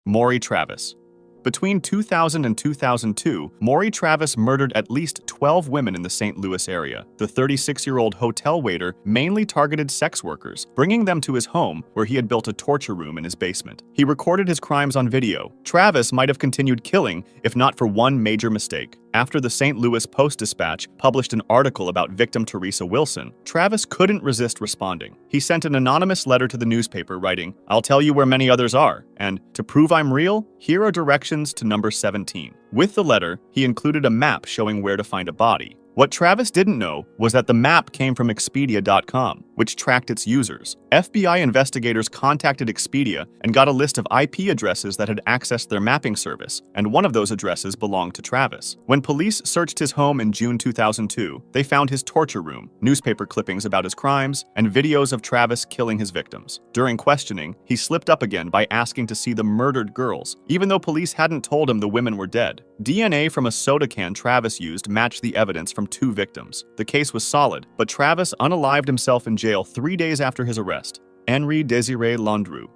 Maury Travis. Between 2000 and 2002, Maury Travis murdered at least 12 women in the St. Louis area. The 36-year-old hotel waiter mainly targeted sex workers, bringing them to his home where he had built a torture room in his basement. He recorded his crimes on video. Travis might have continued killing if not for one major mistake. After the St. Louis Post-Dispatch published an article about victim Teresa Wilson, Travis couldn't resist responding. He sent an anonymous letter to the newspaper writing, "I'll tell you where many others are, and to prove I'm real, here are directions to number 17. With the letter, he included a map showing where to find a body. What Travis didn't know was that the map came from Expedia.com, which tracked its users. FBI investigators contacted Expedia and got a list of IP addresses that had accessed their mapping service, and one of those addresses belonged to Travis. When police searched his home in June 2002, they found his torture room, newspaper clippings about his crimes, and videos of Travis killing his victims. During questioning, he slipped up again by asking to see the murdered girls, even though police hadn't told him the women were dead. DNA from a soda can Travis used matched the evidence from 2 victims. The case was solid, but Travis unalived himself in jail 3 days after his arrest. Henri Désiré Landru.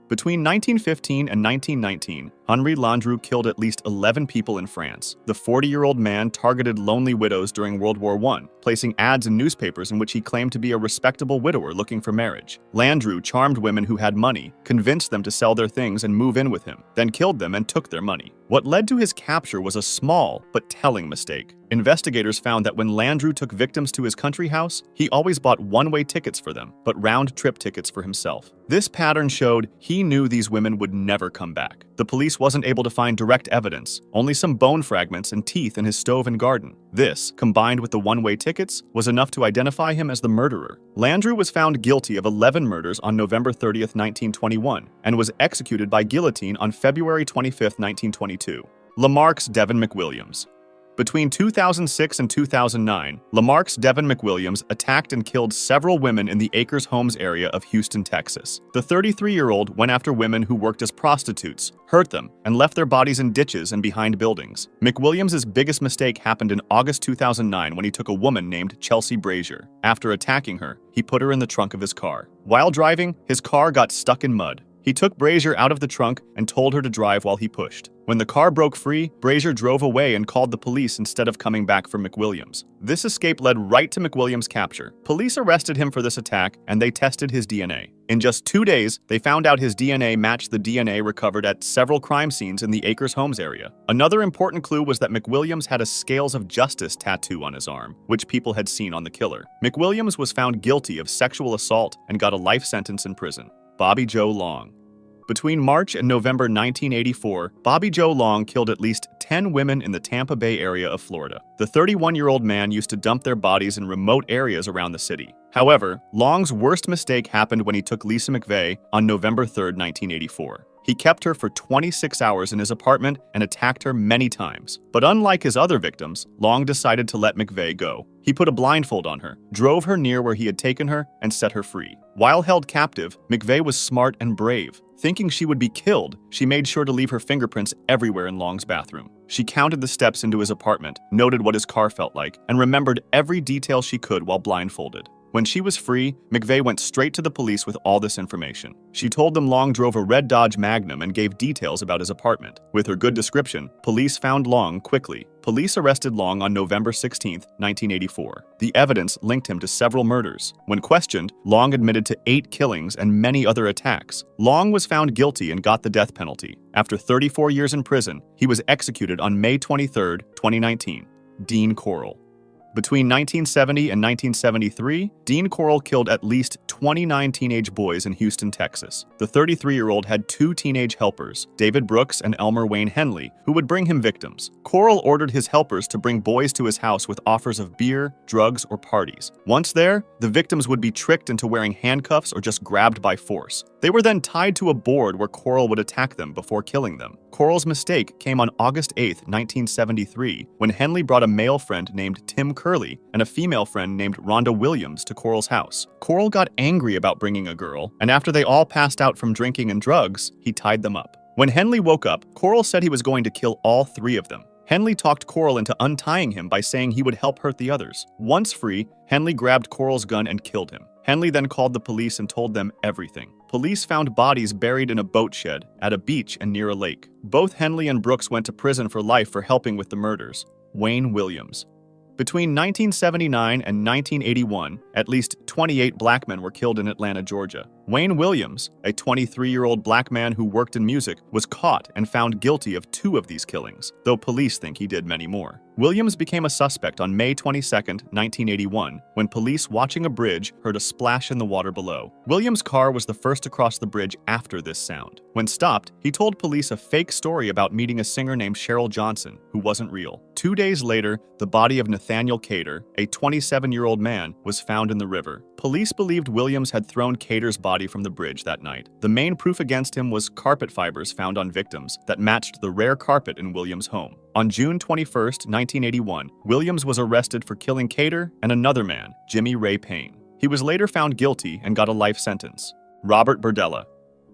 Between 1915 and 1919, Henri Landru killed at least 11 people in France. The 40-year-old man targeted lonely widows during World War I, placing ads in newspapers in which he claimed to be a respectable widower looking for marriage. Landru charmed women who had money, convinced them to sell their things and move in with him, then killed them and took their money. What led to his capture was a small but telling mistake. Investigators found that when Landru took victims to his country house, he always bought one-way tickets for them, but round-trip tickets for himself. This pattern showed he knew these women would never come back. The police wasn't able to find direct evidence, only some bone fragments and teeth in his stove and garden. This, combined with the one-way tickets, was enough to identify him as the murderer. Landru was found guilty of 11 murders on November 30th, 1921, and was executed by guillotine on February 25th, 1922. Lamarques Devon McWilliams. Between 2006 and 2009, Lamarques Devon McWilliams attacked and killed several women in the Acres Homes area of Houston, Texas. The 33-year-old went after women who worked as prostitutes, hurt them, and left their bodies in ditches and behind buildings. McWilliams' biggest mistake happened in August 2009 when he took a woman named Chelsea Brazier. After attacking her, he put her in the trunk of his car. While driving, his car got stuck in mud. He took Brazier out of the trunk and told her to drive while he pushed. When the car broke free, Brazier drove away and called the police instead of coming back for McWilliams. This escape led right to McWilliams' capture. Police arrested him for this attack, and they tested his DNA. In just 2 days, they found out his DNA matched the DNA recovered at several crime scenes in the Acres Homes area. Another important clue was that McWilliams had a Scales of Justice tattoo on his arm, which people had seen on the killer. McWilliams was found guilty of sexual assault and got a life sentence in prison. Bobby Joe Long. Between March and November 1984, Bobby Joe Long killed at least 10 women in the Tampa Bay area of Florida. The 31-year-old man used to dump their bodies in remote areas around the city. However, Long's worst mistake happened when he took Lisa McVeigh on November 3, 1984. He kept her for 26 hours in his apartment and attacked her many times. But unlike his other victims, Long decided to let McVeigh go. He put a blindfold on her, drove her near where he had taken her, and set her free. While held captive, McVeigh was smart and brave. Thinking she would be killed, she made sure to leave her fingerprints everywhere in Long's bathroom. She counted the steps into his apartment, noted what his car felt like, and remembered every detail she could while blindfolded. When she was free, McVeigh went straight to the police with all this information. She told them Long drove a red Dodge Magnum and gave details about his apartment. With her good description, police found Long quickly. Police arrested Long on November 16, 1984. The evidence linked him to several murders. When questioned, Long admitted to 8 killings and many other attacks. Long was found guilty and got the death penalty. After 34 years in prison, he was executed on May 23, 2019. Dean Corll. Between 1970 and 1973, Dean Corll killed at least 29 teenage boys in Houston, Texas. The 33-year-old had 2 teenage helpers, David Brooks and Elmer Wayne Henley, who would bring him victims. Corll ordered his helpers to bring boys to his house with offers of beer, drugs, or parties. Once there, the victims would be tricked into wearing handcuffs or just grabbed by force. They were then tied to a board where Corll would attack them before killing them. Corll's mistake came on August 8, 1973, when Henley brought a male friend named Tim Curley and a female friend named Rhonda Williams to Corll's house. Corll got angry about bringing a girl, and after they all passed out from drinking and drugs, he tied them up. When Henley woke up, Corll said he was going to kill all 3 of them. Henley talked Corll into untying him by saying he would help hurt the others. Once free, Henley grabbed Corll's gun and killed him. Henley then called the police and told them everything. police found bodies buried in a boat shed, at a beach, and near a lake. Both Henri and Brooks went to prison for life for helping with the murders. Wayne Williams. Between 1979 and 1981, at least 28 black men were killed in Atlanta, Georgia. Wayne Williams, a 23-year-old black man who worked in music, was caught and found guilty of 2 of these killings, though police think he did many more. Williams became a suspect on May 22, 1981, when police watching a bridge heard a splash in the water below. Williams' car was the first to cross the bridge after this sound. When stopped, he told police a fake story about meeting a singer named Cheryl Johnson, who wasn't real. 2 days later, the body of Nathaniel Cater, a 27-year-old man, was found in the river. Police believed Williams had thrown Cater's body from the bridge that night. The main proof against him was carpet fibers found on victims that matched the rare carpet in Williams' home. On June 21, 1981, Williams was arrested for killing Cater and another man, Jimmy Ray Payne. He was later found guilty and got a life sentence. Robert Berdella.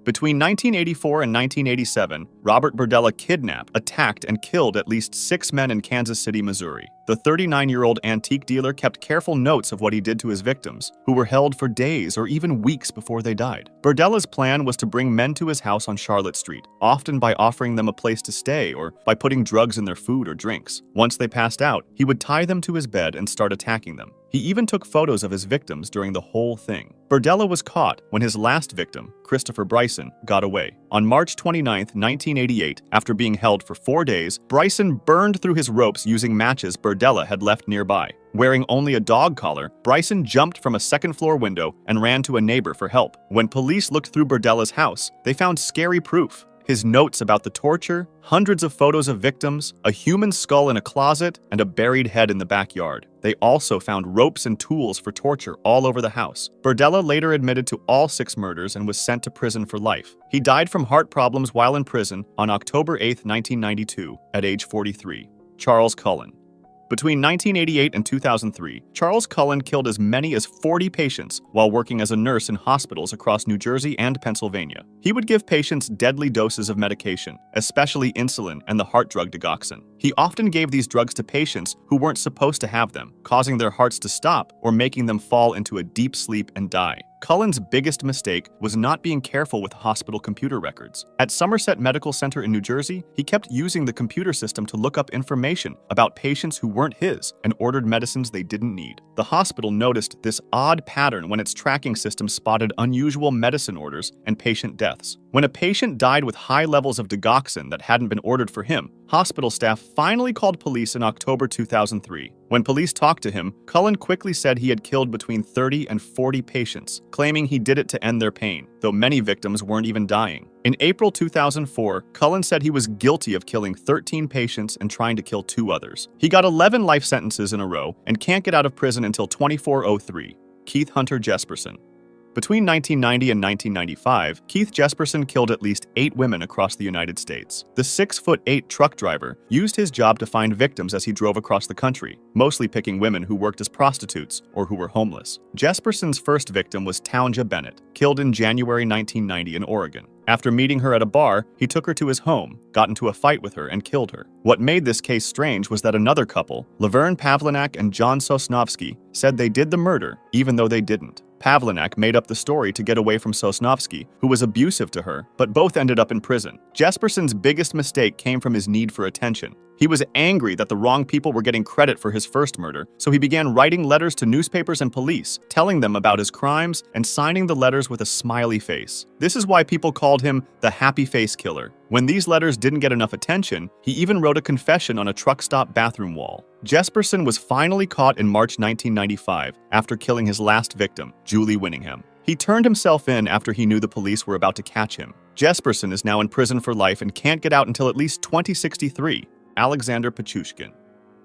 Between 1984 and 1987, Robert Berdella kidnapped, attacked, and killed at least 6 men in Kansas City, Missouri. The 39-year-old antique dealer kept careful notes of what he did to his victims, who were held for days or even weeks before they died. Berdella's plan was to bring men to his house on Charlotte Street, often by offering them a place to stay or by putting drugs in their food or drinks. Once they passed out, he would tie them to his bed and start attacking them. He even took photos of his victims during the whole thing. Berdella was caught when his last victim, Christopher Bryson, got away. On March 29, 1988, after being held for 4 days, Bryson burned through his ropes using matches Berdella had left nearby. Wearing only a dog collar, Bryson jumped from a second-floor window and ran to a neighbor for help. When police looked through Berdella's house, they found scary proof. His notes about the torture, hundreds of photos of victims, a human skull in a closet, and a buried head in the backyard. They also found ropes and tools for torture all over the house. Berdella later admitted to all 6 murders and was sent to prison for life. He died from heart problems while in prison on October 8, 1992, at age 43. Charles Cullen. Between 1988 and 2003, Charles Cullen killed as many as 40 patients while working as a nurse in hospitals across New Jersey and Pennsylvania. He would give patients deadly doses of medication, especially insulin and the heart drug digoxin. He often gave these drugs to patients who weren't supposed to have them, causing their hearts to stop or making them fall into a deep sleep and die. Cullen's biggest mistake was not being careful with hospital computer records. At Somerset Medical Center in New Jersey, he kept using the computer system to look up information about patients who weren't his and ordered medicines they didn't need. The hospital noticed this odd pattern when its tracking system spotted unusual medicine orders and patient deaths. When a patient died with high levels of digoxin that hadn't been ordered for him, hospital staff finally called police in October 2003. When police talked to him, Cullen quickly said he had killed between 30 and 40 patients, claiming he did it to end their pain, though many victims weren't even dying. In April 2004, Cullen said he was guilty of killing 13 patients and trying to kill 2 others. He got 11 life sentences in a row and can't get out of prison until 2403. Keith Hunter Jesperson. Between 1990 and 1995, Keith Jesperson killed at least 8 women across the United States. The 6'8" truck driver used his job to find victims as he drove across the country, mostly picking women who worked as prostitutes or who were homeless. Jesperson's first victim was Townja Bennett, killed in January 1990 in Oregon. After meeting her at a bar, he took her to his home, got into a fight with her, and killed her. What made this case strange was that another couple, Laverne Pavlinac and John Sosnovsky, said they did the murder, even though they didn't. Pavlinac made up the story to get away from Sosnovsky, who was abusive to her, but both ended up in prison. Jesperson's biggest mistake came from his need for attention. He was angry that the wrong people were getting credit for his first murder, so he began writing letters to newspapers and police, telling them about his crimes and signing the letters with a smiley face. This is why people called him the Happy Face Killer. When these letters didn't get enough attention, he even wrote a confession on a truck stop bathroom wall. Jesperson was finally caught in March 1995 after killing his last victim, Julie Winningham. He turned himself in after he knew the police were about to catch him. Jesperson is now in prison for life and can't get out until at least 2063. Alexander Pichushkin.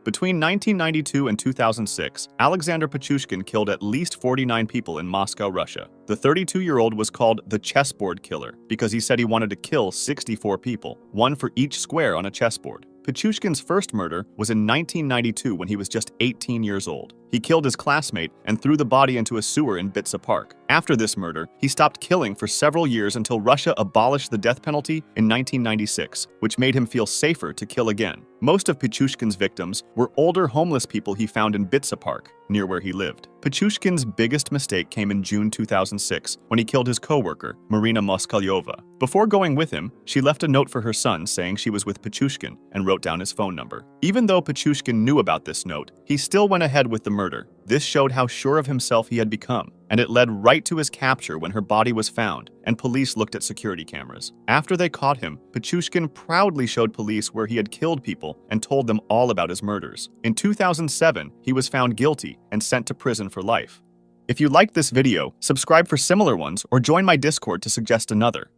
Between 1992 and 2006, Alexander Pichushkin killed at least 49 people in Moscow, Russia. The 32-year-old was called the chessboard killer because he said he wanted to kill 64 people, one for each square on a chessboard. Pichushkin's first murder was in 1992 when he was just 18 years old. He killed his classmate and threw the body into a sewer in Berdella Park. After this murder, he stopped killing for several years until Russia abolished the death penalty in 1996, which made him feel safer to kill again. Most of Pichushkin's victims were older homeless people he found in Berdella Park, near where he lived. Pichushkin's biggest mistake came in June 2006 when he killed his co-worker, Marina Moskalyova. Before going with him, she left a note for her son saying she was with Pichushkin and wrote down his phone number. Even though Pichushkin knew about this note, he still went ahead with the murder. This showed how sure of himself he had become, and it led right to his capture when her body was found, and police looked at security cameras. After they caught him, Pichushkin proudly showed police where he had killed people and told them all about his murders. In 2007, he was found guilty and sent to prison for life. If you liked this video, subscribe for similar ones or join my Discord to suggest another.